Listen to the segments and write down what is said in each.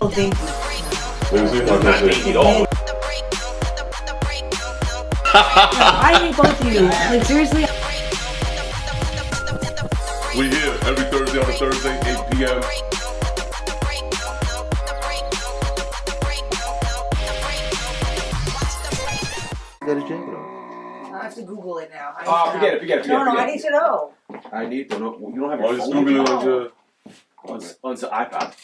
Oh, thank you. I hate both of you. Like, seriously? We here every Thursday on a Thursday, 8 p.m. Get a jingle. I have to Google it now. Forget it. No, I need to know. I need to know. You don't have Oh, your just phone? Google it on your... On the iPad.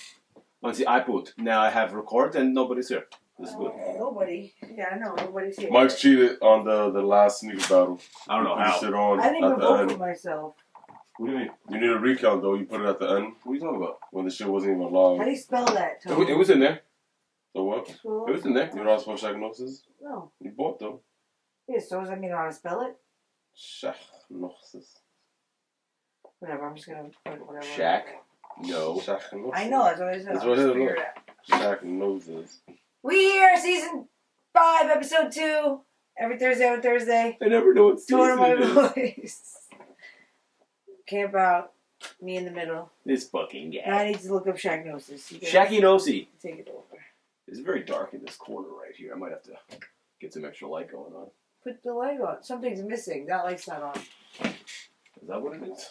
On the iPod. Now I have record and nobody's here. This is good. Nobody. Yeah, I know. Nobody's here. Mike's cheated on the last sneaker battle. I don't know Put how. shit on I didn't at even the vote end. for myself. What do you mean? You need a recount though. You put it at the end What are you talking about? when the shit wasn't even How live. do you spell that, Tom? It was in there. So what? It was in there. You know how to spell Shaqnosis? No. You bought them. Yeah, so does that mean how to spell it? Shaqnosis. Whatever, I'm just gonna put whatever. Shaq. No. Shaqnosis. I know, that's what I said. That's I'll what just it figure is. it out. Shaqnosis. We here, season 5, episode 2. Every Thursday on Thursday. I never know what Tone of my season it is. voice. Camp out. Me in the middle. This fucking Now guy. I need to look up Shaqnosis. You guys Shaqnosis. take it over. It's very dark in this corner right here. I might have to get some extra light going on. Put the light on. Something's missing. That light's not on. Is that what it is?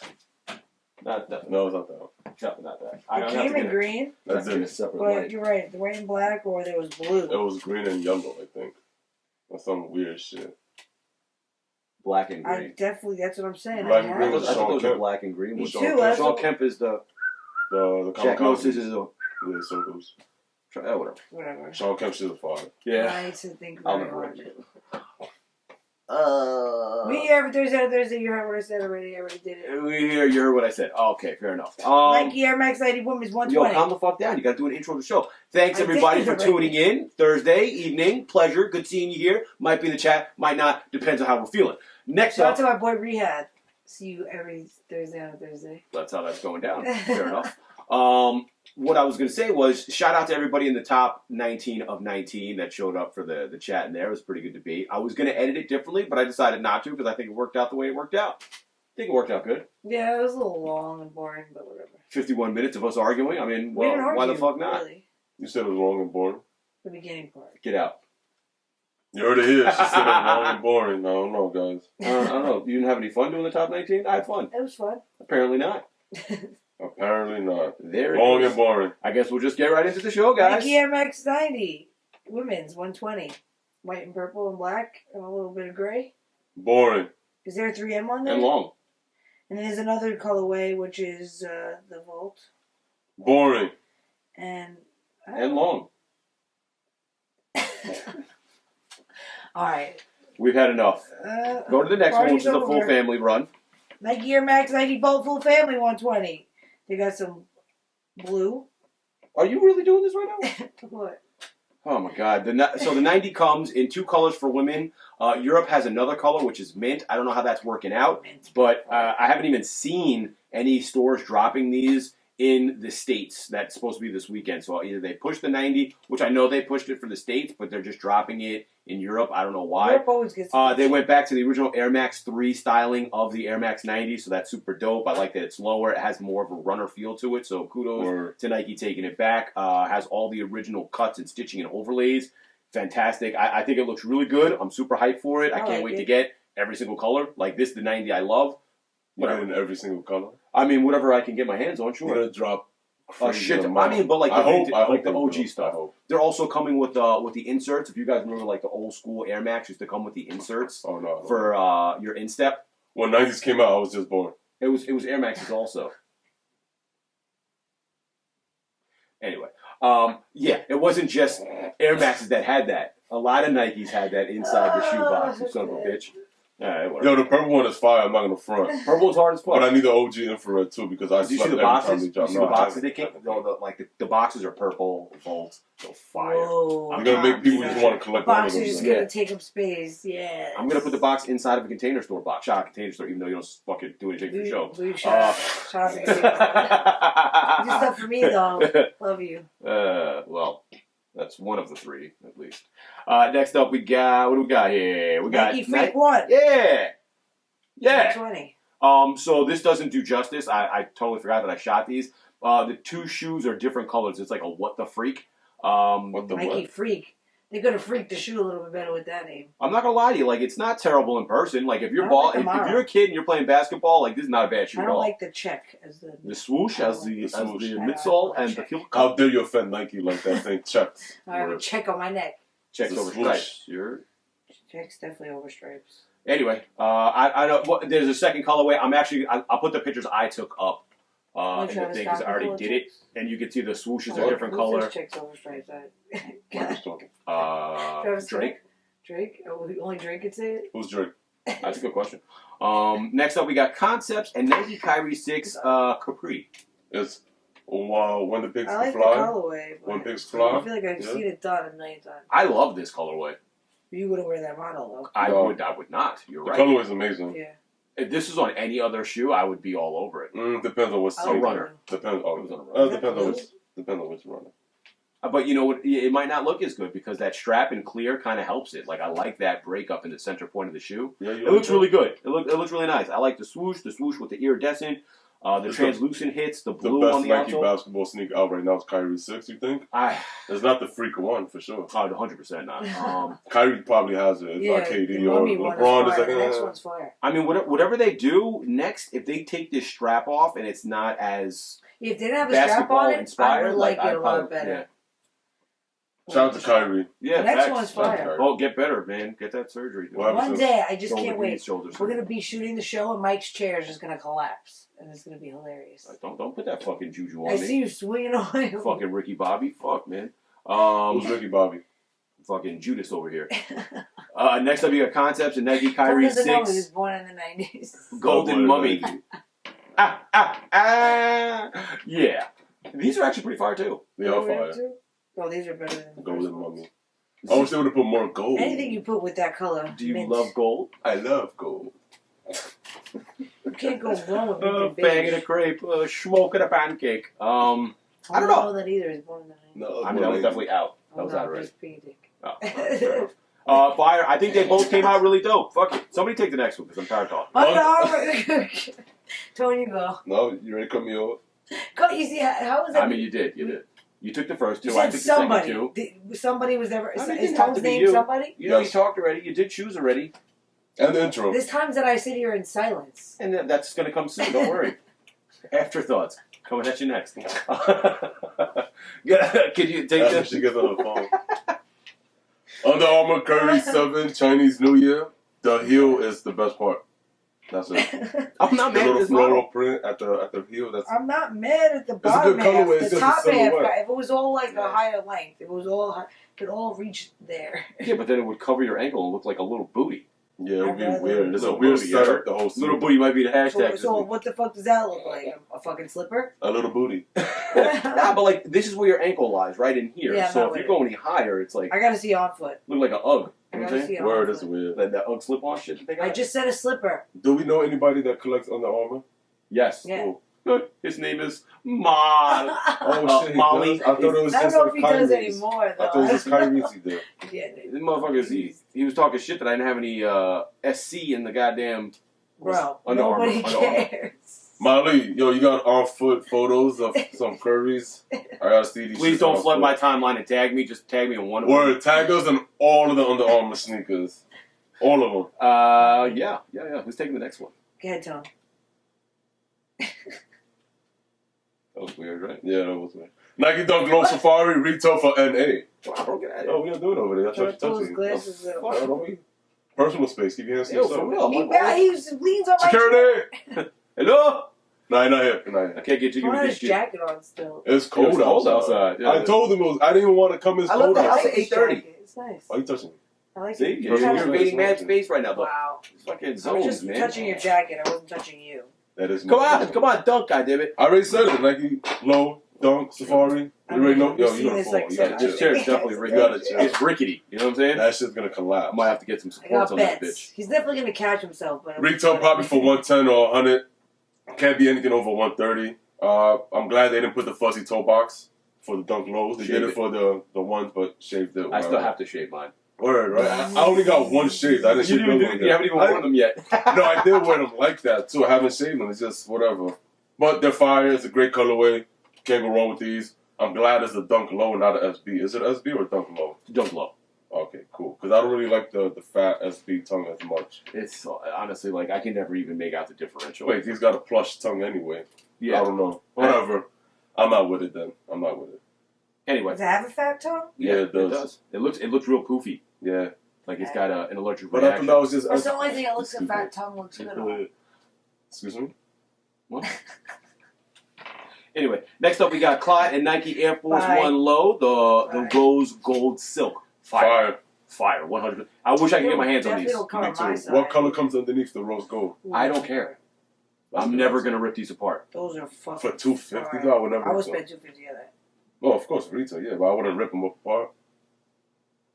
Not that. No, it's not that one. No, not that. It came in green, That's Get a it. separate but light. you're right. The white and black, or there was blue. It was green and yellow, I think. Or some weird shit. Black and I green. definitely, that's what I'm saying. Black I and have green I it. was thought Sean those were Kemp. black and green. Me Was too, Sean, that's Sean what- Kemp is the The Shaqnosis is the circles. whatever. Whatever. Sean Kemp shit is fire. Yeah. I need to think I'll very never hard. read it. We here every Thursday on Thursday. You heard what I said already. I already did it. We hear you heard what I said. Okay, fair enough. Nike Air Max 90 Women's Yo, 120. calm the fuck down. You gotta do an intro to the show. Thanks I everybody did for already. tuning in. Thursday evening. Pleasure. Good seeing you here. Might be in the chat, might not. Depends on how we're feeling. Next Shout out up, to my boy Rehab. See you every Thursday on Thursday. that's how that's going down. Fair enough. What I was going to say was shout out to everybody in the top 19 of 19 that showed up for the chat in there. It was a pretty good debate. I was going to edit it differently, but I decided not to because I think it worked out the way it worked out. I think it worked out good. Yeah, it was a little long and boring, but whatever. 51 minutes of us arguing. I mean, We well, didn't why the argue, fuck not? Really. You said it was wrong and boring. The beginning part. Get out. You heard it here. She said it was wrong and boring. I don't know, guys. I don't know. You didn't have any fun doing the top 19? I had fun. It was fun. Apparently not. Apparently not. There it Wrong is. and boring. I guess we'll just get right into the show, guys. Nike Air Max 90 Women's 120. White and purple and black and a little bit of gray. Boring. Is there a 3M on there? And long. And then there's another colorway, which is the Volt. Boring. And Long. Alright. We've had enough. Go to the next one, which is a party's full over. family run. Nike Air Max 90 Volt Full Family 120. They got some blue. Are you really doing this right now? What? Oh my god. So the 90 comes in 2 colors for women. Europe has another color, which is mint. I don't know how that's working out, but I haven't even seen any stores dropping these in the States. That's supposed to be this weekend. So either they pushed the 90, which I know they pushed it for the States, but they're just dropping it in Europe. I don't know why. Europe always gets They went back to the original Air Max 3 styling of the Air Max 90, so that's super dope. I like that it's lower. It has more of a runner feel to it, so kudos to Nike taking it back. Has all the original cuts and stitching and overlays. Fantastic. I think it looks really good. I'm super hyped for it. I can't wait to get every single color. Like this, the 90 I love. You get in every single color. I mean, whatever I can get my hands on, You're sure. gonna drop. Shit. amount. I mean, but like I hope the they OG will. stuff. I hope. They're also coming with the inserts. If you guys remember, like the old school Air Max used to come with the inserts Oh no. for your instep. When 90s came out, I was just born. It was Air Maxes also. Anyway, yeah, it wasn't just Air Maxes that had that. A lot of Nikes had that inside the shoe box. You son of a bitch. All right, whatever. Yo, the purple one is fire. I'm not gonna front. Purple's hard as fuck. But I need the OG infrared too because I Did you slept see the every time boxes? they You dropped. see the boxes they came? No, the boxes are purple Volt. So fire. Whoa, I'm gonna make people just want to collect one of box is those. just things. gonna take up space. Yeah. I'm gonna put the box inside of a container store box. Shot container store, even though you don't fucking do anything for the show. Shout out to you. Just stuff for me though. Love you. Well, that's one of the 3 at least. Next up, we got what do we got here? We got Nike Freak One. Yeah. 20. So this doesn't do justice. I totally forgot that I shot these. The 2 shoes are different colors. It's like a what the freak. What the Nike what? Freak. They could have freaked the shoe a little bit better with that name. I'm not gonna lie to you, like it's not terrible in person. Like if you're I don't like if the you're a kid and you're playing basketball, like this is not a bad shoe I at don't all. like the check as The swoosh I as don't the like the swoosh. midsole and the heel How cup. dare you offend Nike like that thing? Chucks. I have a check on my neck. Checks The over swoosh. stripes. You're... Check's definitely over stripes. Anyway, I know there's a second colorway. I'll put the pictures I took up in the thing because I already did it, and you can see the swoosh is a different color. Checks over stripes. What is talking? Drake. Drake? Oh, only Drake could say it? Who's Drake? That's a good question. Next up, we got Concepts and Nike Kyrie 6 Khepri. It's when the pigs I like the fly. colorway. When But pigs fly. I feel like I've Yeah. seen it done a million times. I love this colorway. You wouldn't wear that model though. I No. would not. You're The right. colorway is amazing. Yeah. If this was on any other shoe, I would be all over it. Depends on what I A like sneaker. runner. Depends. It was on a Oh, runner. depends on which. Depends on which runner. But you know what? It might not look as good because that strap in clear kind of helps it. Like I like that break up in the center point of the shoe. Yeah, It looks really good. It looks really nice. I like the swoosh with the iridescent, the It's translucent hits, the The blue best on the Nike outsole. basketball sneaker out right now is Kyrie 6. You think? It's not the Freak one for sure. 100% not. Kyrie probably has it. It's Yeah, not the KD or mummy one is LeBron. Is fire. like, The next one's fire. I mean, whatever they do next, if they take this strap off and it's not as If they didn't have a strap basketball on it, I inspired, would like it I'd a lot probably- better. Shout out to Kyrie. Yeah, The next facts. one's Shout out to fire. Kyrie. Oh, get better, man. Get that surgery. What happened One to- day, I just Shoulder can't grease, wait. shoulder We're surgery. gonna be shooting the show, and Mike's chair is just gonna collapse, and it's gonna be hilarious. Don't put that fucking juju I on see me. you swinging away. Fucking Ricky Bobby. Fuck, man. Who's Ricky Bobby? Fucking Judas over here. Next up, you got Concepts and Nike Tom Kyrie doesn't know he 6 was born in the 90s. Golden Oh, Mummy. boy. Yeah. These are actually pretty fire, too. They are fire. Oh, these are better than the Golden first ones. Mummy. I wish they would have put more gold. Anything you put with that color. Do you mint. love gold? I love gold. You can't go wrong with mint Bang beige. in a crepe, smoke in a pancake. I don't don't know. that either. He's born in the 90s. No, I mean, that was definitely out. That was out already. Just pink. Oh, fair enough. Fire. I think they both came out really dope. Fuck it. Somebody take the next one because I'm tired of talking. Under Armour. Tony, you go. No, you ready to cut me off? Go. You see how was that? I mean, you did. You took the first You two. I said took somebody. the second two. Somebody was ever. I mean, it Is didn't have Tom's to be name you. somebody? You know, Yes. you talked already. You did choose already. And the intro. There's times that I sit here in silence. And that's going to come soon. Don't worry. Afterthoughts. Coming at you next. Can you take That's when this? she gets on the phone. Under Armour Curry 7 Chinese New Year. The heel is the best part. That's it. I'm not The mad at little this floral model. print at the heel. That's I'm not mad at the a bottom good half. colorway, it's The just top a half, silhouette. if it was all like Yeah. a higher length, if it was all, it could all reach there. Yeah, but then it would cover your ankle and look like a little booty. yeah, it would be I'd rather- weird. It's a Little weird booty, setup. yeah. The whole Little suit. booty might be the hashtag. this So week. what the fuck does that look like? A fucking slipper? A little booty. Nah, but like this is where your ankle lies, right in here. Yeah, I'm so not if with you go any higher, it's like I gotta see on foot. look like a UGG. I You know what gotta I'm see saying? on Word foot. is weird. That UGG slip-on shit that they got. I just said a slipper. Do we know anybody that collects Under Armour? Yes. Yeah. Cool. Good. His name is Mal. Oh shit, he Molly. does? I thought it was I don't just know like if he does Kyrie's. anymore I though. thought it was just Kyrie's he did. Yeah, This motherfucker, he was talking shit that I didn't have any SC in the goddamn. bro, Under Armour, nobody Under Armour. cares. Molly, yo, you got on-foot photos of some Currys? I gotta see these. Please shits don't on flood foot. my timeline and tag me. Just tag me in one of them. Word, tag us in all of the Under Armour sneakers. All of them. Yeah. Who's taking the next one? Go ahead, Tom. That was weird, right? Yeah, that was weird. Nike Dunk Low Safari retail for NA. Wow, bro, get out of Oh, we don't do it over there. That's what Pull you're his touching. glasses up. Fuck, don't we? Personal space. Keep your hands to Yo, yourself. for real. He, I'm like, he leans on my Security! hello? Nah, you're not here. You're not I here. can't get you He with had this his shit. jacket on still. It's cold, It's cold outside. outside, yeah. I told him I didn't even want to come. It's I left cold the house outside. at 8:30. It's nice. Why are you touching me? I like See, it. you're Personal invading space, mad man. space right now, though. Wow. It's fucking I was zones, just man. touching your jacket. I wasn't touching you. That is Come on, dunk, goddammit. I already said it. Nike Low Dunk Safari. You I already mean, know. Yo, you've you seen gotta this, fall. like, You gotta seven- This chill. chair's definitely You rickety. gotta chill. It's rickety. You know what I'm saying? That shit's gonna collapse. I might have to get some I supports got on that bets. bitch. He's definitely gonna catch himself. But Retail probably for 110 or 100. Can't be anything over 130. I'm glad they didn't put the fuzzy toe box for the Dunk Lows. They Shave did it it. for the ones, but shaved it. I still have to shave mine. Word, right? I only got one shaved. I didn't shave them. You haven't even worn them yet. No, I did wear them like that too. I haven't shaved them. It's just whatever. But they're fire. It's a great colorway. Can't go wrong with these. I'm glad it's a dunk low, not an SB. Is it SB or dunk low? Dunk low. Okay, cool. Because I don't really like the fat SB tongue as much. It's honestly like I can never even make out the differential. Wait, he's got a plush tongue anyway. Yeah. I don't know. Whatever. I'm not with it then. I'm not with it. Anyway. Does it have a fat tongue? Yeah, it does. It looks real poofy. Yeah. Like it's got an allergic But I reaction. thought that was just... That's the only thing that looks a fat tongue looks good on. Excuse me? What? Anyway, next up we got Clot and Nike Air Force Bye. One Low, the rose gold silk. Fire. 100. I wish I could get my hands on these. Definitely don't come on my side. What color comes underneath the rose gold? I don't care. I'm never gonna rip these apart. Those are fucking For $250, I would never. I would spend $250 on that. Oh, of course, retail, yeah, but I wouldn't rip them apart.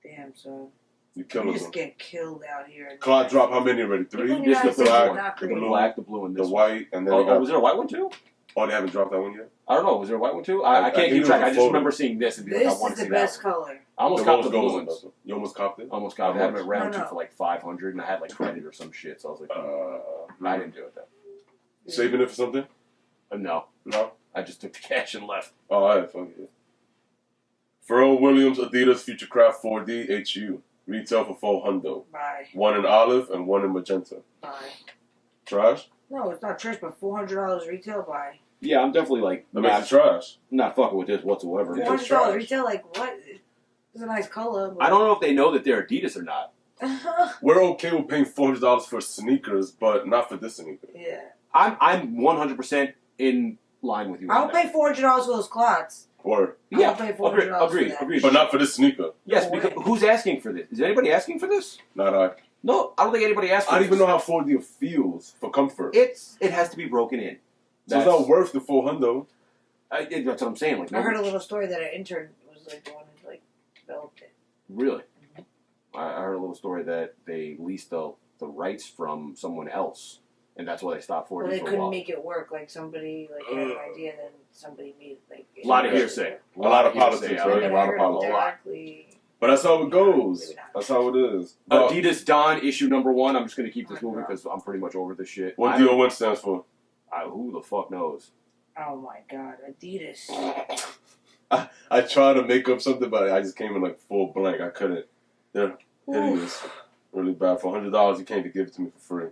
Damn, son. You You kill just them. get killed out here. Clot drop how many already? 3? People in This United is the States black are one. not The creative. black, the blue, and The this one. white, and then they got... Was there a white one too? Oh, they haven't dropped that one yet? I don't know. Was there a white one too? I I can't think keep it track. was a I just photo. remember seeing this and being like, I This want is to the see that. best color. I almost The got rose the blue gold ones. You almost copped it? Almost got it. I had them at round No, two no. for like 500, and I had like credit or some shit. So I was like, I didn't do it though. Saving it for something? No, No? I just took the cash and left. Oh, alright, fuck it. Pharrell Williams Adidas Futurecraft 4D HU. Retail for $400. Bye. One in olive and one in magenta. Bye. Trash? No, it's not trash, but $400 retail. Bye. Yeah, I'm definitely like That makes it trash. not fucking with this whatsoever. Yeah. $400 trash. retail, like what? It's a nice color. But... I don't know if they know that they're Adidas or not. We're okay with paying $400 for sneakers, but not for this sneaker. Yeah. I'm 100% in line with you. I on would that. pay $400 for those clots. Or, Yeah, I'll pay $400 agreed. for that. but not for this sneaker. Yes, No because way. who's asking for this? Is anybody asking for this? Not I. No, I don't think anybody asked for I don't this. even know how 4D feels for comfort. It has to be broken in. So it's not worth the $400. That's what I'm saying. Like, I heard a little story that an intern was like the one who like developed it. Really? I heard a little story that they leased the rights from someone else, and that's why they stopped for Well, it they for a couldn't while. make it work. Like somebody like had an idea, then somebody made like A lot of hearsay. A lot of hearsay politics, out right? I there. never A lot of heard politics. directly. But that's how it goes. Maybe not. That's how it is. But Adidas D.O.N issue #1. I'm just going to keep this moving because I'm pretty much over this shit. what D.O.N stands for? Who the fuck knows? Oh my god, Adidas. I tried to make up something, but I just came in like full blank. I couldn't. They're hideous. Really bad. For $100, you can't even give it to me for free.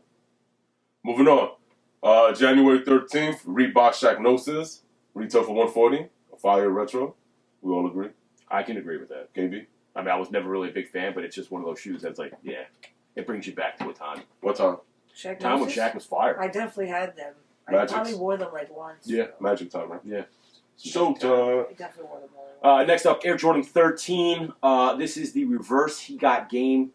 Moving on. January 13th, Reebok Shaqnosis. Retail for $140. A fire retro. We all agree. I can agree with that. KB? I mean, I was never really a big fan, but it's just one of those shoes that's like, yeah, it brings you back to a time. What time? Shaqnosis? Time when Shaq was fire. I definitely had them. I Magics. probably wore them like once. Yeah. Magic time, right? Yeah. Showtime. I definitely wore them all. Next up, Air Jordan 13. This is the reverse He Got Game.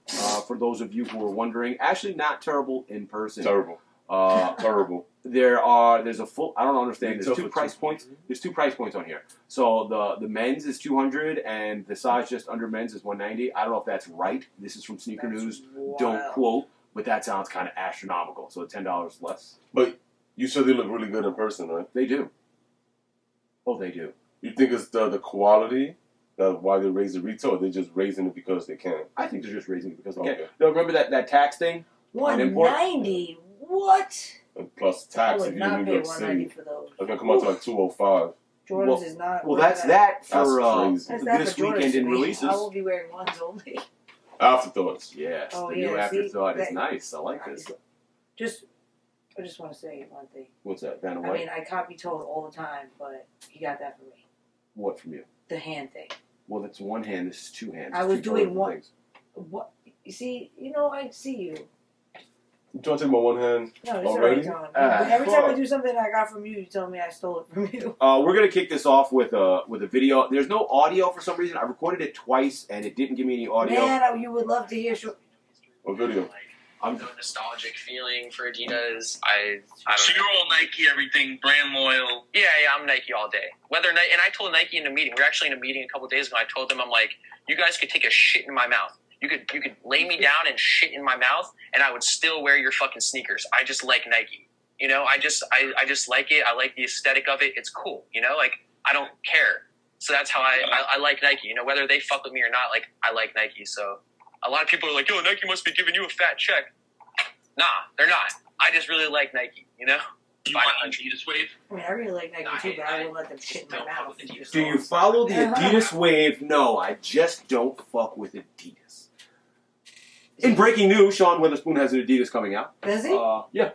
For those of you who are wondering, actually not terrible in person. Terrible. Terrible. There's a full. I don't understand. There's Retail two for price points. There's 2 price points on here. So the men's is 200 and the size just under men's is 190. I don't know if that's right. This is from Sneaker That's News. wild. Don't quote, but that sounds kind of astronomical. So $10 less. But you said they look really good in person, right? They do. Oh, they do. You think it's the quality that's why they raise the retail, or they're just raising it because they can? I think they're just raising it because they Okay. can. No, remember that tax thing? 190. What? And plus I tax would if you're in not New pay York 190 City. for those. It's gonna come out to like 205. Jordans Well- is not. Well, worth that's that That's for crazy. That's that this for Jordans weekend to in me. releases. I will be wearing ones only. Afterthoughts. Yes, Oh, the yeah, new see, afterthought is that- nice. I like this. I just want to say one thing. What's that? Vanna I White? mean, I copy Toad all the time, but he got that for me. What from you? The hand thing. Well, that's one hand. This is 2 hands. I It's was 2 doing totally one- different things. What? You see, I see you. You trying to take my one hand? No, it's Already? already Tom. Ah, Every time I fuck. do something I got from you, you tell me I stole it from you. We're gonna kick this off with a video. There's no audio for some reason. I recorded it twice and it didn't give me any audio. Man, you would love to hear. A video. I'm The nostalgic feeling for Adidas. I don't So know. you're all Nike, everything, brand loyal. Yeah, I'm Nike all day. And I told Nike in a meeting. We were actually in a meeting a couple days ago. I told them, I'm like, you guys could take a shit in my mouth. You could lay me down and shit in my mouth, and I would still wear your fucking sneakers. I just like Nike. I just like it. I like the aesthetic of it. It's cool. Like I don't care. So that's how I like Nike. Whether they fuck with me or not, like I like Nike. So a lot of people are like, yo, Nike must be giving you a fat check. Nah, they're not. I just really like Nike. You want Adidas wave? I mean, I really like Nike too, but I won't let them shit in my mouth. Do you follow the Adidas wave? No, I just don't fuck with Adidas. In breaking news, Sean Wotherspoon has an Adidas coming out. Does he? Yeah.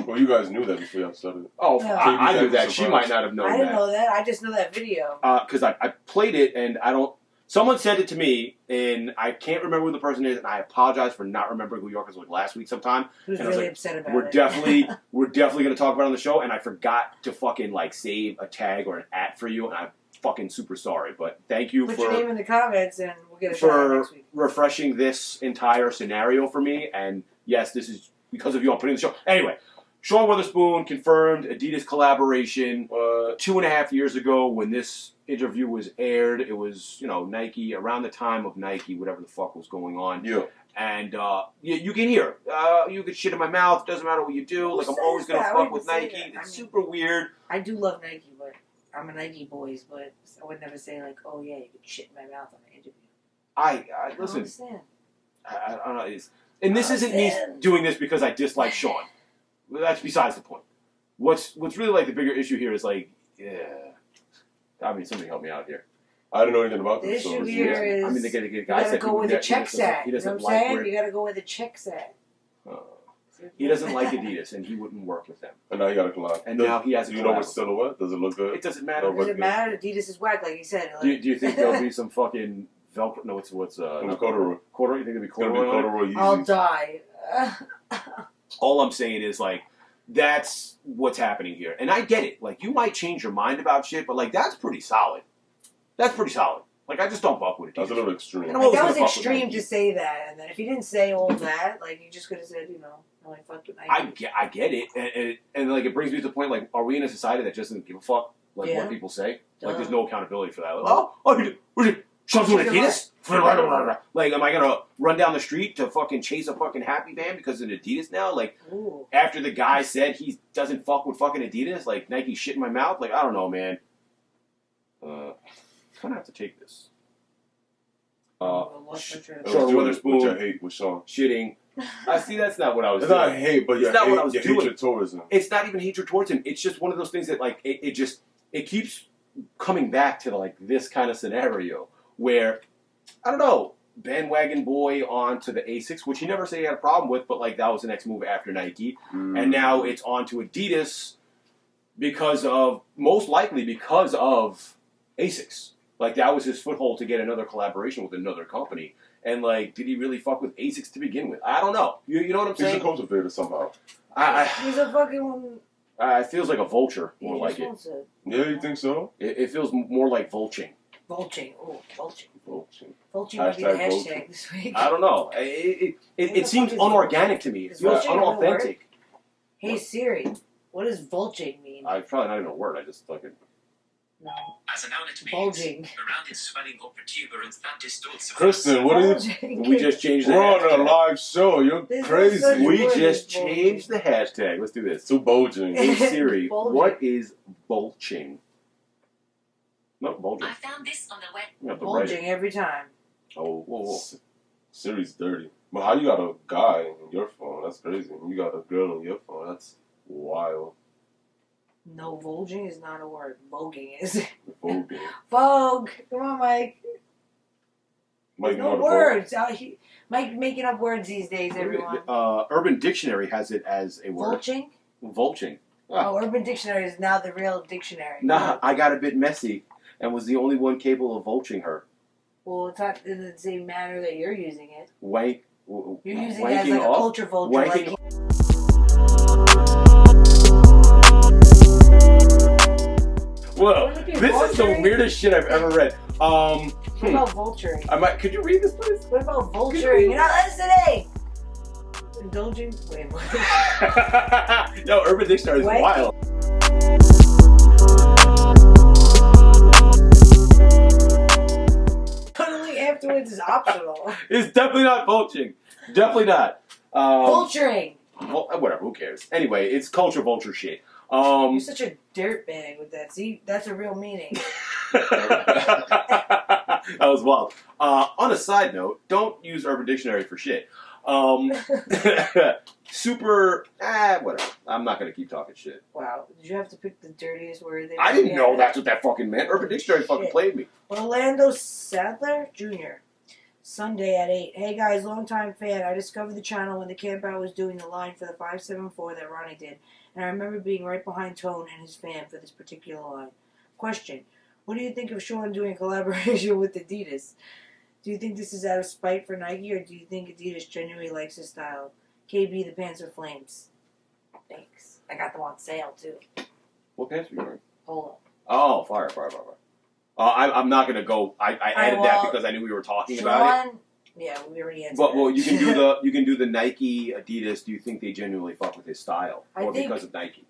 Well, you guys knew that before y'all started. Oh, No. I knew that. She might not have known I didn't that. know that. I just know that video. Because I played it and I don't. Someone sent it to me and I can't remember who the person is, and I apologize for not remembering who you are because it was like last week sometime. He was And I was really like, upset about we're it. definitely going to talk about it on the show, and I forgot to fucking like save a tag or an @ for you, and I'm fucking super sorry. But thank you Put for your name in the comments and we'll get a shout out next week. refreshing this entire scenario for me. And yes, this is because of you. I'm putting the show anyway. Sean Wotherspoon confirmed Adidas collaboration 2.5 years ago when this interview was aired. It was, Nike, around the time of Nike, whatever the fuck was going on. Yeah. And you can hear, you can shit in my mouth, doesn't matter what you do. Who Like, I'm says always going to that? I fuck wouldn't with say Nike. that. It's I mean- super weird. I do love Nike, but I'm a Nike boys, but I would never say like, oh yeah, you could shit in my mouth on an interview. I I don't listen, understand. I don't know. And this isn't me doing this because I dislike Sean. That's besides the point. What's really like the bigger issue here is like, I mean, somebody help me out here. I didn't know anything about The this. issue here is I mean, the guy you said gotta go where the check's at. He You know doesn't what I'm like saying? where You gotta go where the check's at. he doesn't like Adidas, and he wouldn't work with them. And now you got a collab. And now he has a Do you know collab. what silhouette? Does it look good? It doesn't matter. No, Does it matter? Adidas is whack, like he said. Do you think there'll be some fucking Velcro? No, what's It'll be not corduroy. corduroy? You think it'll be It's gonna be corduroy? on it? corduroy I'll Yeezys. die. All I'm saying is like that's what's happening here, and I get it. Like you might change your mind about shit, but like that's pretty solid. That's pretty solid. Like I just don't fuck with it. That's a little extreme. And I'm Like, always that gonna was fuck with extreme Nike. to say that, and then if you didn't say all that, like you just could have said, I fucked with Nike. I get it, and like it brings me to the point like, are we in a society that just doesn't give a fuck like Yeah. what people say? Like Duh. there's no accountability for that. Like, you Sean's doing Adidas? Like, am I gonna run down the street to fucking chase a fucking Happy Van because of Adidas now? Like, Ooh. after the guy said he doesn't fuck with fucking Adidas, like Nike shit in my mouth. Like, I don't know, man. I'm gonna have to take this. It Sean was Wotherspoon. which I hate with Sean. Shitting. I see. That's not what I was It's doing. not hate, but It's not what I was your doing. hatred towards him. It's not even hatred towards him. It's just one of those things that like it keeps coming back to like this kind of scenario where I don't know, bandwagon boy onto the Asics, which he never said he had a problem with, but like that was the next move after Nike, and now it's on to Adidas most likely because of Asics. Like that was his foothold to get another collaboration with another company. And like, did he really fuck with Asics to begin with? I don't know. You know what I'm He's a saying? cultivator somehow. He's a fucking. It feels like a vulture, He more just like it. wants to Yeah, you think so? It feels more like vulching. vulching. Oh, vulching. Vulture. Vulching might be the Hashtag hashtag vulching. this week. I don't know. What It the seems fuck is unorganic vulching? to me. It Is feels vulching a real word? unauthentic. Hey Siri, what does vulching mean? It's probably not even a word. I just fucking. No. As a noun, it means Bulging. around its swelling or protuberance that distorts the Kristen, what are you? Bulging. We just changed the We're on a hashtag. live show. You're This is crazy. such a- We What just is bulging? changed the hashtag. Let's do this. Too bulging. Hey Siri, Bulging. what is bulging? No, bulging. I found this on the web. You have to write it. Bulging every time. Oh, whoa, whoa. Siri's dirty. But how you got a guy in your phone? That's crazy. You got a girl in your phone. That's wild. No, vulging is not a word. Voguing is. Vogue. Vogue. Come on, Mike. Mike, There's you no want to words. Mike making up words these days, everyone. Urban Dictionary has it as a word. Vulching? Vulching. Oh, Urban Dictionary is now the real dictionary. Nah, I got a bit messy and was the only one capable of vulching her. Well, it's not in the same manner that you're using it. You're You're using it as like a culture vulture. Wanking Like, Whoa, Wouldn't it be this is the vulturing? weirdest shit I've ever read. what about vulturing? Could you read this, please? What about vulturing? You're not listening! Indulging? Wait, what? No, Urban Dictionary is Wanking? wild. Tunneling afterwards is optional. It's definitely not vulching. Definitely not. Vulturing! Well, whatever, who cares? Anyway, it's culture vulture shit. You're such a dirtbag with that. See, that's a real meaning. That was wild. On a side note, don't use Urban Dictionary for shit. Super. Whatever. I'm not gonna keep talking shit. Wow. Did you have to pick the dirtiest word? I didn't know that's what that fucking meant. Urban Dictionary fucking Shit. played me. Orlando Sadler Jr. Sunday at 8. Hey guys, longtime fan. I discovered the channel when the camp out was doing the line for the 574 that Ronnie did, and I remember being right behind Tone and his fan for this particular line. Question: what do you think of Sean doing a collaboration with Adidas? Do you think this is out of spite for Nike, or do you think Adidas genuinely likes his style? KB, the pants are flames. Thanks. I got them on sale too. What pants were you wearing? Polo. Oh, fire. I'm not gonna go. I added that because I knew we were talking about it. Yeah, we already answered. Well, you can do the Nike, Adidas. Do you think they genuinely fuck with his style, or because of Nike?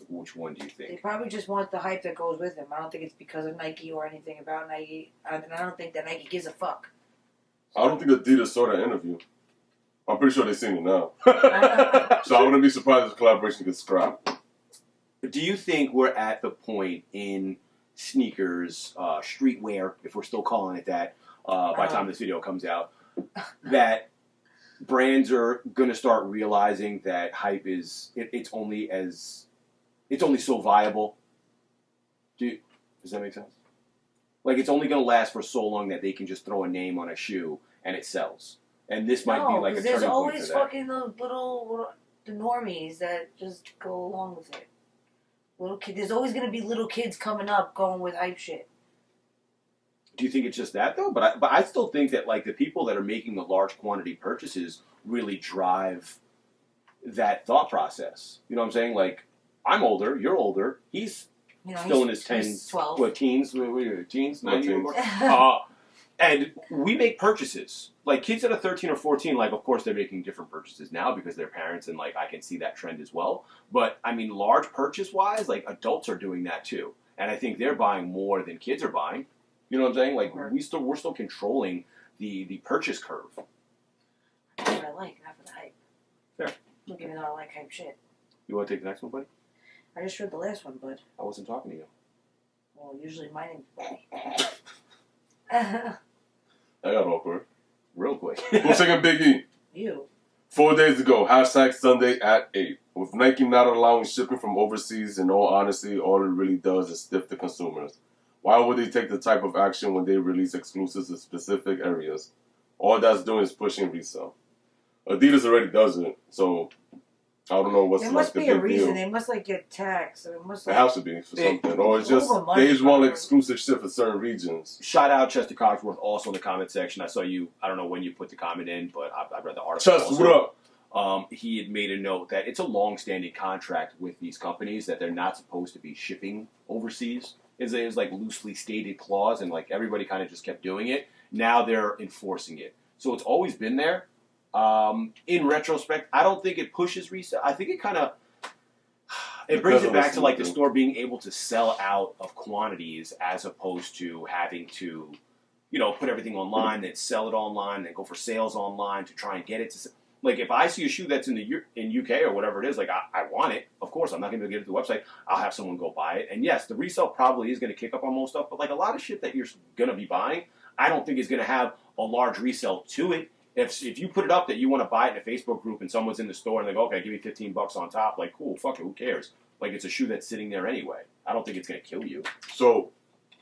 Which one do you They think? probably just want the hype that goes with him. I don't think it's because of Nike or anything about Nike. And I don't think that Nike gives a fuck. I don't think Adidas saw that interview. I'm pretty sure they've seen it now. So I wouldn't be surprised if the collaboration gets scrapped. Do you think we're at the point in sneakers, streetwear, if we're still calling it that, by the time this video comes out, that brands are going to start realizing that hype is it's only so viable? Does that make sense? Like, it's only going to last for so long that they can just throw a name on a shoe and it sells. And this might be like a turning point for that. there's always fucking those little the normies that just go along with it. Little kid. There's always going to be little kids coming up going with hype shit. Do you think it's just that though? But I still think that like the people that are making the large quantity purchases really drive that thought process. You know what I'm saying? Like, I'm older, you're older, he's still in his 10s, 12. what, teens? Teens? 19. 90? And we make purchases. Like, kids that are 13 or 14, like, of course they're making different purchases now because they're parents, and like I can see that trend as well. But I mean, large purchase-wise, like, adults are doing that too. And I think they're buying more than kids are buying. You know what I'm saying? Like, we're still controlling the purchase curve. That's what I like, not for the hype. Fair. Even though I like hype shit. You want to take the next one, buddy? I just read the last one, bud. I wasn't talking to you. Well, usually my name's Buddy. I got awkward. Real quick. Who's taking Big E? You. 4 days ago, hashtag Sunday at 8. With Nike not allowing shipping from overseas, in all honesty, all it really does is stiff the consumers. Why would they take the type of action when they release exclusives in specific areas? All that's doing is pushing resale. Adidas already does it, so I don't know what's There like must the be big a reason. deal. They must like get taxed. It must It like, has to be for something, or it's just over money, they just want probably. exclusive shit for certain regions. Shout out Chester Cogsworth also in the comment section. I saw you, I don't know when you put the comment in, but I read the article. Chester, also. what up? He had made a note that it's a long-standing contract with these companies that they're not supposed to be shipping overseas. It was like loosely stated clause, and like everybody kind of just kept doing it. Now they're enforcing it. So it's always been there. In retrospect, I don't think it pushes resale. I think it kind of brings it back to like the store being able to sell out of quantities as opposed to having to, put everything online, then sell it online, then go for sales online to try and get it to. Like, if I see a shoe that's in UK or whatever it is, like, I want it. Of course, I'm not going to be able to get it to the website. I'll have someone go buy it. And yes, the resale probably is going to kick up on most stuff, but like a lot of shit that you're going to be buying, I don't think is going to have a large resale to it. If you put it up that you want to buy it in a Facebook group and someone's in the store and they go, okay, give me $15 on top, like, cool, fuck it, who cares? Like, it's a shoe that's sitting there anyway. I don't think it's going to kill you. So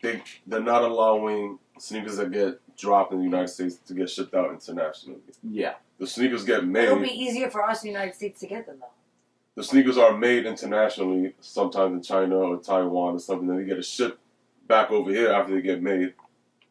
they're not allowing sneakers that get dropped in the United States to get shipped out internationally. Yeah. The sneakers get made. It'll be easier for us in the United States to get them, though. The sneakers are made internationally, sometimes in China or Taiwan or something. Then they get a ship back over here after they get made,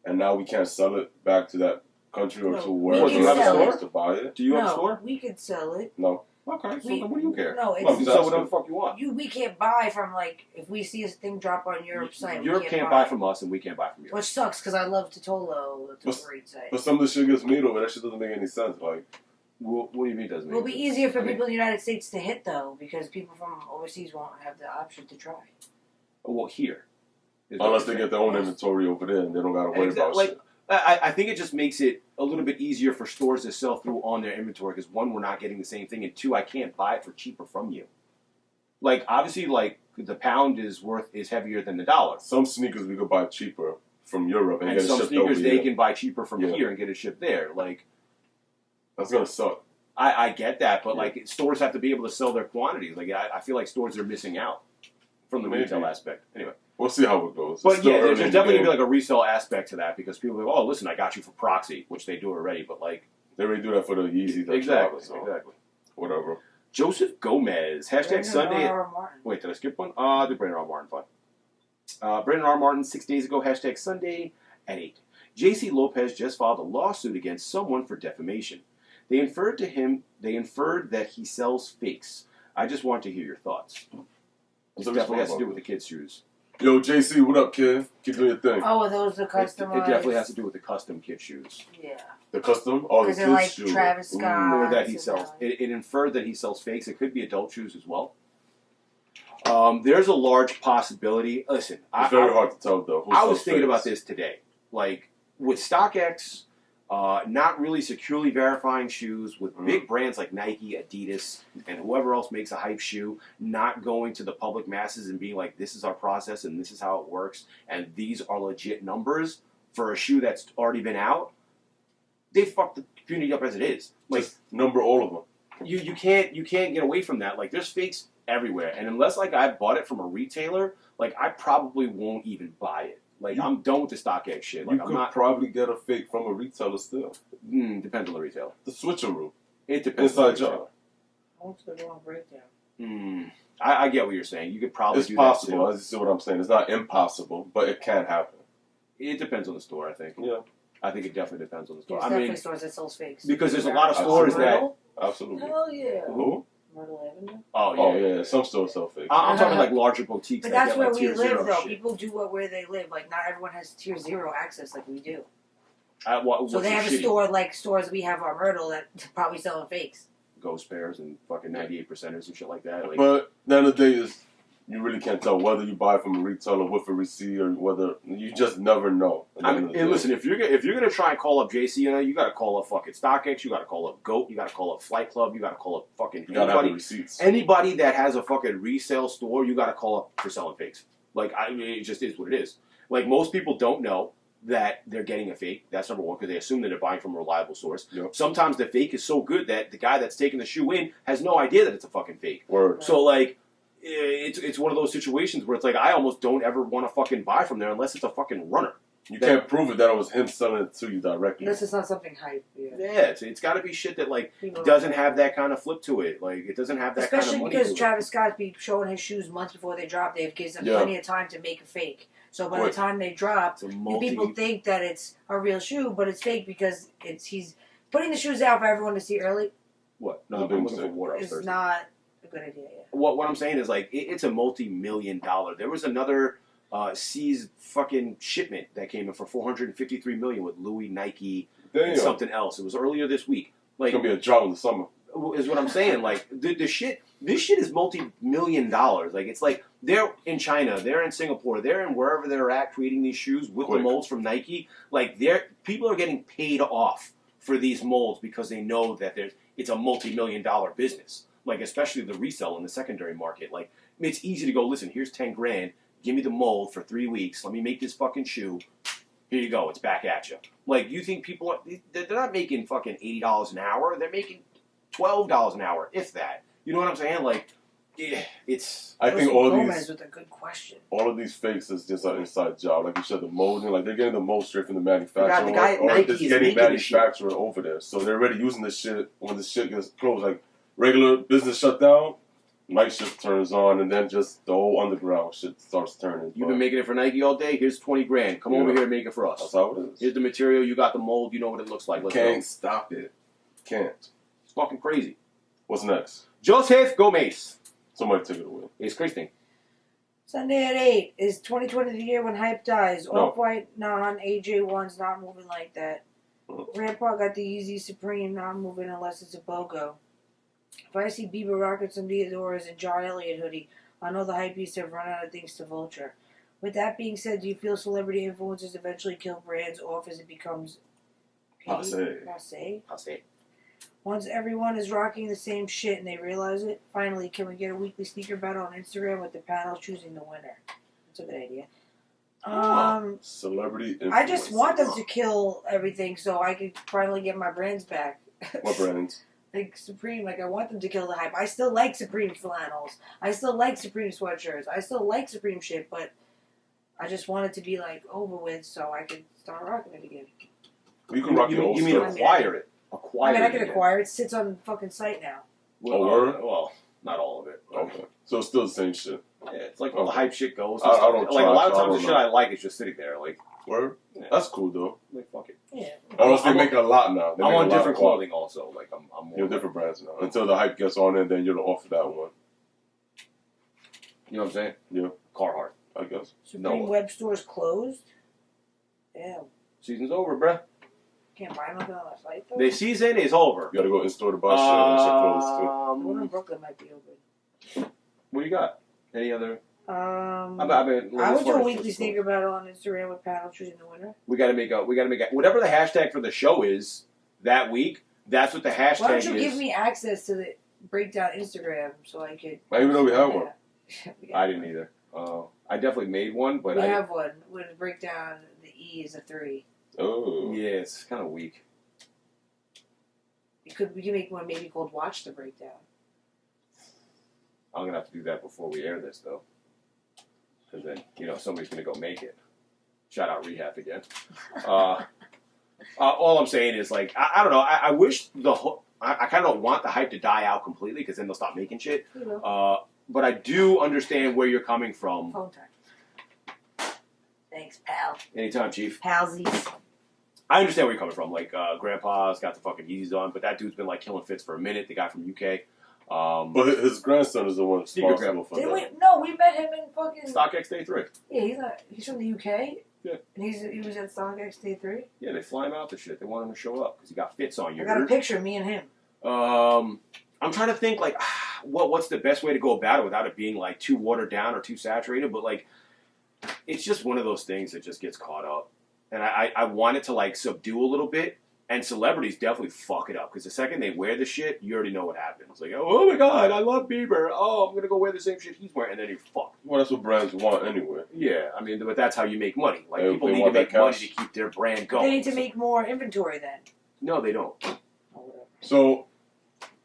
and now we can't sell it back to that country or to wherever we can you have sell stores it. to buy it. Do you have a store? We could sell it. No. Okay, so We- then what do you care? No, I'm You it's, just sell whatever asking. the fuck you want. we can't buy from, like, if we see a thing drop on Europe's site, Europe we can't buy from us and we can't buy from you. Which sucks, because I love Totolo. It's a great site. But some of the shit gets made over. That shit doesn't make any sense. Like, What do you mean doesn't It'll make be sense? easier for I mean, people in the United States to hit, though, because people from overseas won't have the option to try. Well, here. is what unless you're they get saying. their own inventory over there and they don't got to worry about Like, shit. I think it just makes it a little bit easier for stores to sell through on their inventory because one, we're not getting the same thing, and two, I can't buy it for cheaper from you. Like, obviously, like, the pound is heavier than the dollar. Some sneakers we could buy cheaper from Europe and, And get it some shipped sneakers over they here. can buy cheaper from Yeah. here and get it shipped there. Like, That's gonna suck. I get that, but like stores have to be able to sell their quantities. Like I feel like stores are missing out from the retail aspect. Anyway, we'll see how it goes. but yeah, there's definitely gonna be like a resale aspect to that because people are like, oh, listen, I got you for proxy, which they do already, but like they already do that for the Yeezys. Exactly. Whatever. Joseph Gomez hashtag Sunday. Wait, did I skip one? The Brandon R. Martin fun. Brandon R. Martin 6 days ago hashtag Sunday at 8. J.C. Lopez just filed a lawsuit against someone for defamation. They inferred that he sells fakes. I just want to hear your thoughts. This definitely has to do with the kids' shoes. Yo, JC, what up, kid? Keep doing your thing. Oh, are those the custom? It definitely has to do with the custom kid shoes. Yeah. The custom? Oh, the Because they're kids' like shoes. Travis Scott. Or that he sells. It inferred that he sells fakes. It could be adult shoes as well. There's a large possibility. Listen, it's very hard to tell, though. I was thinking about this today. Like, with StockX not really securely verifying shoes, with big brands like Nike, Adidas, and whoever else makes a hype shoe, not going to the public masses and being like, this is our process and this is how it works, and these are legit numbers for a shoe that's already been out, they fucked the community up as it is. Like, just number all of them. You can't get away from that. Like, there's fakes everywhere, and unless like I bought it from a retailer, like I probably won't even buy it. Like, I'm done with the StockX shit. Like, you could probably get a fake from a retailer still. Depends on the retailer. The switcheroo. It depends Inside on the retailer. job. What's the wrong breakdown? I get what you're saying. You could probably It's do possible. that too. You see what I'm saying? It's not impossible, but it can happen. It depends on the store, I think. Yeah. I think it definitely depends on the store. There's definitely stores that sells fakes. Because there's a lot of stores that... Absolutely. Hell yeah. Who? Myrtle Avenue. Oh, yeah. Some stores sell fakes. I'm talking like larger boutiques. But that that's get, where like, we tier live, zero though. shit. People do where they live. Like, not everyone has tier 0 access like we do. What's So they have a shitty? store like stores we have on Myrtle that probably selling fakes. Ghost pairs and fucking 98%ers and shit like that. Like, But at the end of the day, is you really can't tell whether you buy from a retailer with a receipt or whether you just never know. and listen, if you're gonna try and call up JC, you gotta call up fucking StockX, you gotta call up GOAT, you gotta call up Flight Club, you gotta call up fucking you gotta have the receipts. Anybody that has a fucking resale store, you gotta call up for selling fakes. Like, it just is what it is. Like, most people don't know that they're getting a fake. That's number one, because they assume that they're buying from a reliable source. Yep. Sometimes the fake is so good that the guy that's taking the shoe in has no idea that it's a fucking fake. Word. So, like, it's one of those situations where it's like, I almost don't ever want to fucking buy from there unless it's a fucking runner. You can't prove it that it was him selling it to you directly. This is not something hype. Yeah, it's got to be shit that, like, doesn't have that kind of flip to it. Like, it doesn't have that kind of Especially money because to it. Travis Scott be showing his shoes months before they drop. They gives them plenty of time to make a fake. So by the time they drop, people think that it's a real shoe, but it's fake because he's putting the shoes out for everyone to see early. What? No, I'm looking for water. It's not a good idea. Yeah. What I'm saying is, like, it's a multi-million-dollar. There was another seized fucking shipment that came in for $453 million with Louis, Nike, and something else. It was earlier this week. Like, it's gonna be a drought in the summer. Is what I'm saying. Like, this shit is multi-million-dollars. Like, it's like they're in China, they're in Singapore, they're in wherever they're at creating these shoes with the molds from Nike. Like, people are getting paid off for these molds because they know that it's a multi-million-dollar business. Like, especially the resale in the secondary market. Like, it's easy to go, listen, here's 10 grand, give me the mold for 3 weeks, let me make this fucking shoe. Here you go, it's back at you. Like, you think people they're not making fucking $80 an hour, they're making $12 an hour, if that. You know what I'm saying? Like, it's... I think all with a good question. All of these fakes is just an inside job. Like you said, the molding, like they're getting the mold straight from the manufacturer. The guy at or Nike just is getting making manufacturer over there. So they're already using this shit when the shit gets closed. Like regular business shut down, night shift turns on, and then just the whole underground shit starts turning. You've been making it for Nike all day? Here's 20 grand. Come over here and make it for us. That's how it is. Here's the material, you got the mold, you know what it looks like. Let's Can't stop it. Can't. It's fucking crazy. What's next? Joseph Gomez. Somebody take it away. It's crazy. Sunday at 8 is 2020 the year when hype dies. No. Off-White, non, AJ1's not moving like that. Rampart got the Yeezy Supreme, not moving unless it's a BOGO. If I see Bieber rocking some Diodor's and John Elliott hoodie, I know the hypebeasts have run out of things to vulture. With that being said, do you feel celebrity influencers eventually kill brands off as it becomes passe? Once everyone is rocking the same shit and they realize it, finally, can we get a weekly sneaker battle on Instagram with the panel choosing the winner? That's a good idea. Celebrity influencers. I just want them to kill everything so I can finally get my brands back. What brands? like Supreme. Like I want them to kill the hype. I still like Supreme flannels. I still like Supreme sweatshirts. I still like Supreme shit, but I just want it to be like over with so I can start rocking it again. You can rock your old You mean stuff. acquire it? Acquire I mean, I it can again. acquire it. It sits on the fucking site now. Oh, word? Well, not all of it. Okay. So it's still the same shit. Yeah, it's like all the hype shit goes. I don't like a lot of charge, I times the don't shit know. I like is just sitting there. Like, Word? yeah. That's cool, though. like fuck it. Yeah. Unless they I'm make a lot now. They I'm make on a lot different of quality. clothing also. Like I'm more. You're different brands now. Until the hype gets on, and then you're off of that one. You know what I'm saying? Yeah. Carhartt. I guess. Supreme No. web stores closed. Damn. Season's over, bruh. Can't buy nothing on the site though. The season is over. You gotta go in store to buy shit. That shit closed The one in Brooklyn might be open. What do you got? Any other? I I would do a weekly sneaker battle on Instagram with panel choosing the winner. We gotta make a whatever the hashtag for the show is that week. That's what the hashtag Why don't you is. give me access to the breakdown Instagram so I could? I didn't even know we had one. I didn't either. I definitely made one, but We I have one with a breakdown. The E is a 3. Oh. yeah, it's kind of weak. We can make one maybe called Watch the Breakdown. I'm gonna have to do that before we air this though, because then somebody's gonna go make it. Shout out Rehab again. All I'm saying is like I don't know. I wish I kind of don't want the hype to die out completely because then they'll stop making shit. You know, But I do understand where you're coming from. phone time. Thanks, pal. Anytime, Chief. Palsies. I understand where you're coming from. Like Grandpa's got the fucking Yeezys on, but that dude's been like killing fits for a minute. The guy from UK. But his grandson is the one responsible for Did that. we? No, we met him in fucking. StockX Day 3. Yeah, he's from the UK. Yeah. And he was at StockX Day 3. Yeah, they fly him out to shit. They want him to show up because he got fits on you. I got a picture of me and him. I'm trying to think like what's the best way to go about it without it being like too watered down or too saturated, but like it's just one of those things that just gets caught up. And I want it to like subdue a little bit, and celebrities definitely fuck it up because the second they wear the shit, you already know what happens. Like, oh my god, I love Bieber. Oh, I'm gonna go wear the same shit he's wearing, and then you're fucked. Well, that's what brands want anyway. Yeah, I mean, but that's how you make money. Like They people need to want that make money cash. to keep their brand But going. they need to make more inventory then. No, they don't. Or whatever. So,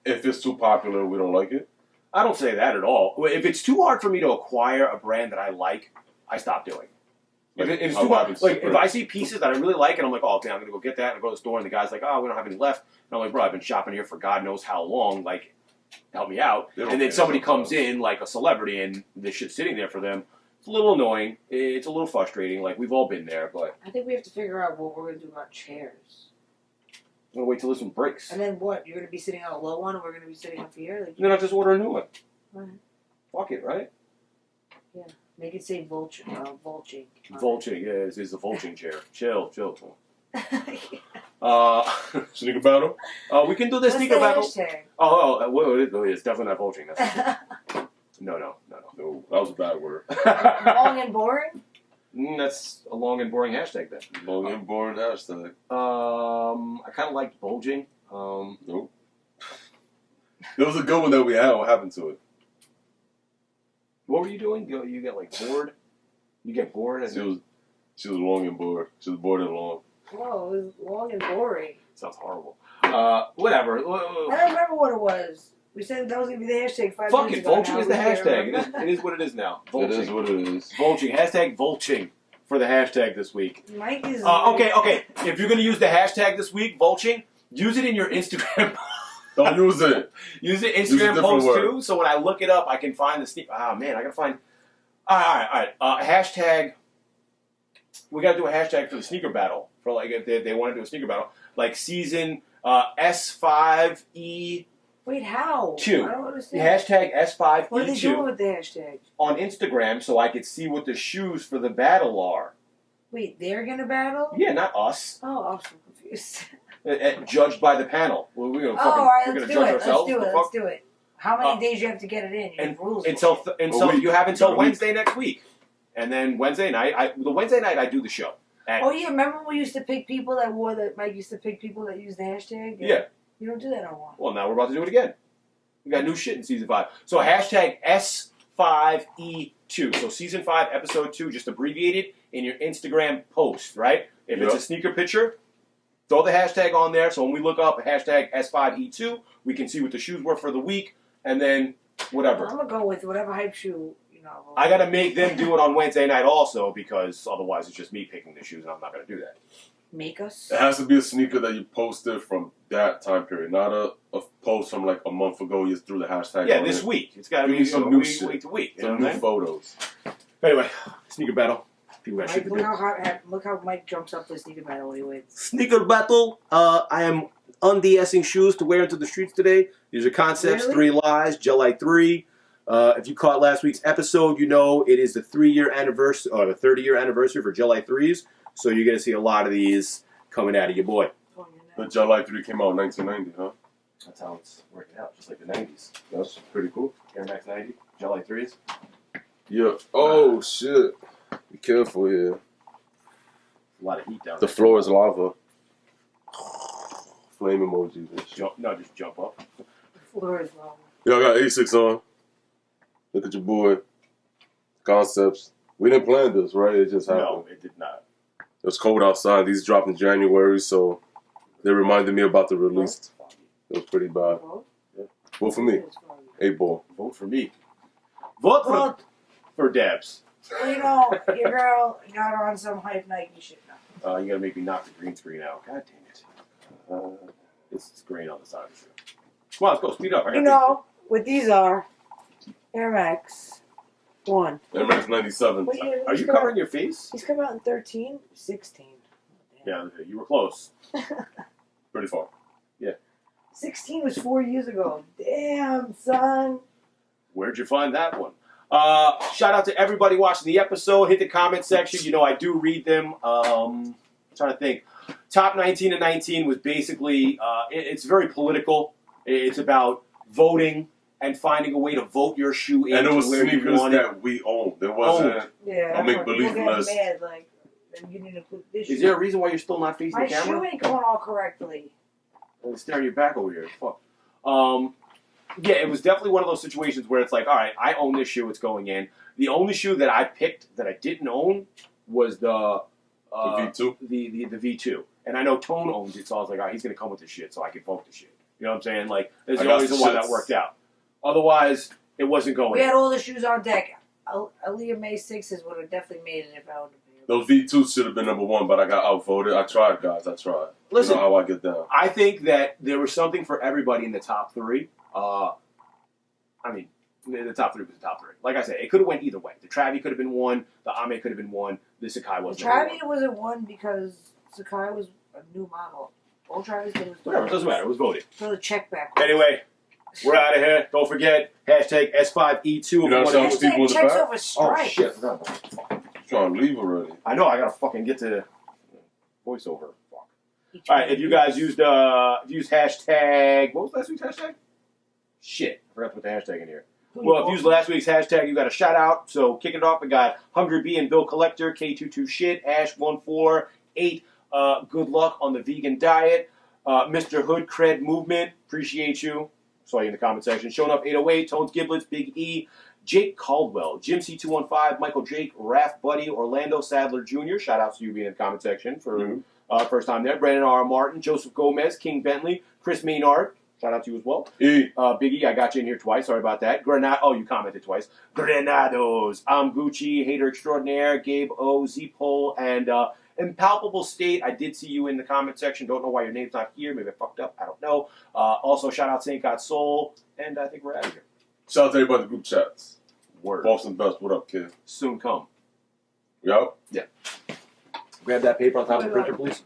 if it's too popular, we don't like it. I don't say that at all. If it's too hard for me to acquire a brand that I like, I stop doing it. If it's too hard, like if I see pieces that I really like and I'm like, oh, okay, I'm gonna go get that and go to the store and the guy's like, oh, we don't have any left. And I'm like, bro, I've been shopping here for God knows how long. Like, help me out. They don't And then care somebody sometimes. comes in like a celebrity and this shit's sitting there for them. It's a little annoying. It's a little frustrating. Like we've all been there, but I think we have to figure out what we're gonna do about chairs. I'm gonna wait till this one breaks. And then what? You're gonna be sitting on a low one, and we're gonna be sitting up here. Like, And then I'll just order a new one. Right. Fuck it, right? make it say vulture, vulching. Vulching, yeah, it's a vulching chair. Chill. Sneaker battle? We can do the What's sneaker the battle. hashtag? It's definitely not vulching. That's no. No, that was a bad word. Long and boring? That's a long and boring hashtag then. Long and boring hashtag. I kind of liked bulging. Nope. There was a good one that we had. What happened to it? What were you doing? You get like bored? You get bored? And She was long and bored. She was bored and long. Whoa, it was long and boring. Sounds horrible. Whatever. I don't remember what it was. We said that was going to be the hashtag 5 Fuck minutes it. ago. Vulching Now is the we can't hashtag. remember. It is what it is now. Vulching. It is what it is. Vulching. Hashtag vulching for the hashtag this week. Mike is... Okay. If you're going to use the hashtag this week, vulching, use it in your Instagram. Don't use it. Use it Use a Instagram different post word. too, so when I look it up, I can find the sneak. Ah man, I gotta find. All right. Hashtag. We gotta do a hashtag for the sneaker battle. For like if they want to do a sneaker battle, like season S5E2. Wait, how? Two. I don't The understand. hashtag What are they doing S5E2 with the hashtag? on Instagram, so I could see what the shoes for the battle are. Wait, they're going to battle? Yeah, not us. Oh, I'm so confused. Judged by the panel. Well, we're gonna Oh, all right, we're let's gonna do judge it. ourselves. The fuck? Let's do it. How many Uh, days do you have to get it in? You have rules. Until you have until A week. Wednesday next week, and then Wednesday night. I do the show. Oh, yeah, remember when we used to pick people that wore the... Mike used to pick people that used the hashtag? Yeah. You don't do that no more. Well, now we're about to do it again. We got new shit in season 5. So hashtag S5E2. So season 5, episode 2, just abbreviated in your Instagram post, right? If it's a sneaker picture, throw the hashtag on there. So when we look up hashtag S5E2, we can see what the shoes were for the week, and then whatever. I'm gonna go with whatever hype shoe. I gotta make them do it on Wednesday night also, because otherwise it's just me picking the shoes, and I'm not gonna do that. Make us. It has to be a sneaker that you posted from that time period, not a post from like a month ago. You just threw the hashtag. Yeah, on this it. week. It's gotta Give be me some new week shit. to week. You know Some what new I'm saying? photos. Anyway, sneaker battle. People got shit Mike, to look do. how hot, look how Mike jumps up the sneaker battle when he wins. Sneaker battle. I am undressing shoes to wear into the streets today. These are Concepts, Really? 3 Lies, Gelite 3. If you caught last week's episode, you know it is the 3-year anniversary, or the 30-year anniversary for Gelite 3s. So you're going to see a lot of these coming out of your boy. The Gelite 3 came out in 1990, huh? That's how it's working out, just like the 90s. That's pretty cool. Air Max 90, Gelite 3s. Yeah. Oh, shit. Be careful here. A lot of heat down The there. floor is lava. Flame emojis and shit. Just jump up. The floor is long. Yo, I got A6 on. Look at your boy. Concepts. We didn't plan this, right? It just happened. No, it did not. It was cold outside. These dropped in January, so they reminded me about the release. It was pretty bad. Vote for me. 8 ball. Vote for me. Vote Well, for Debs. you know, your girl got on some hype Nike shit now. You gotta make me knock the green screen out. God damn it. It's green on the side of the shoe. Come on, let's go. Speed up. You know what these are? Air Max 1. Air Max 97. What year did Are these you come out? covering your face? These come out in 13, 16. Yeah, you were close. Pretty far. 16 was 4 years ago. Damn, son. Where'd you find that one? Shout out to everybody watching the episode. Hit the comment section. You know I do read them. I'm trying to think. Top 19 and 19 was basically, it's very political. It's about voting and finding a way to vote your shoe in And it was where you sneakers want it. that we owned. There wasn't. Yeah, I'll make believe people get list. mad, like, you need to put this Is shoe. there a reason why you're still not facing My the camera? shoe ain't going all correctly. I'm staring your back over here. Fuck. Yeah, it was definitely one of those situations where it's like, all right, I own this shoe, it's going in. The only shoe that I picked that I didn't own was the V2? The V2. And I know Tone owns it, so I was like, all right, he's going to come with this shit, so I can vote the shit. You know what I'm saying? Like, there's I the got only reason why the that shits. worked out. Otherwise, it wasn't going We in. had all the shoes on deck. Aaliyah May 6s would have definitely made it if I would have been. Those V2s should have been number 1, but I got outvoted. I tried, guys. I tried. Listen, You know how I get down. I think that there was something for everybody in the top 3. I mean, the top 3 was the top 3. Like I said, it could have went either way. The Travi could have been 1. The Ame could have been 1. The Sakai The wasn't. number Travis wasn't one because Sakai was a new model. All Travis did was Whatever, it doesn't matter. It was voted. throw the check back. Anyway, we're out of here. Don't forget, hashtag S5E2. You know, If you wanna- so- people in Hashtag the checks back? over Oh, strike. shit. I forgot about that. Fuck. Trying to leave already. I know, I gotta fucking get to voiceover. Fuck. Alright, if you guys used hashtag, what was last week's hashtag? Shit, I forgot to put the hashtag in here. Well, if you used last week's hashtag, you got a shout out. So kicking it off, we got HungryBee and BillCollektr, K22Shit, Ash148. Good luck on the vegan diet. Mr. Hood Cred Movement, appreciate you. Saw you in the comment section. Showing up 808, Tones Giblets, Big E, Jake Caldwell, Jim C215, Michael Jake, Raph Buddy, Orlando Sadler Jr. Shout out to you being in the comment section for first time there. Brandon R. Martin, Joseph Gomez, King Bentley, Chris Maynard. Shout out to you as well. E. Big E, I got you in here twice. Sorry about that. Oh, you commented twice. Granados. I'm Gucci, Hater Extraordinaire, Gabe O, Z-Pole, and Impalpable State. I did see you in the comment section. Don't know why your name's not here. Maybe I fucked up. I don't know. Also, shout out St. God Soul. And I think we're out of here. Shout out to everybody in the group chats. Word. Boston Best, what up, kid? Soon come. Yo. Grab that paper on top of the printer, please.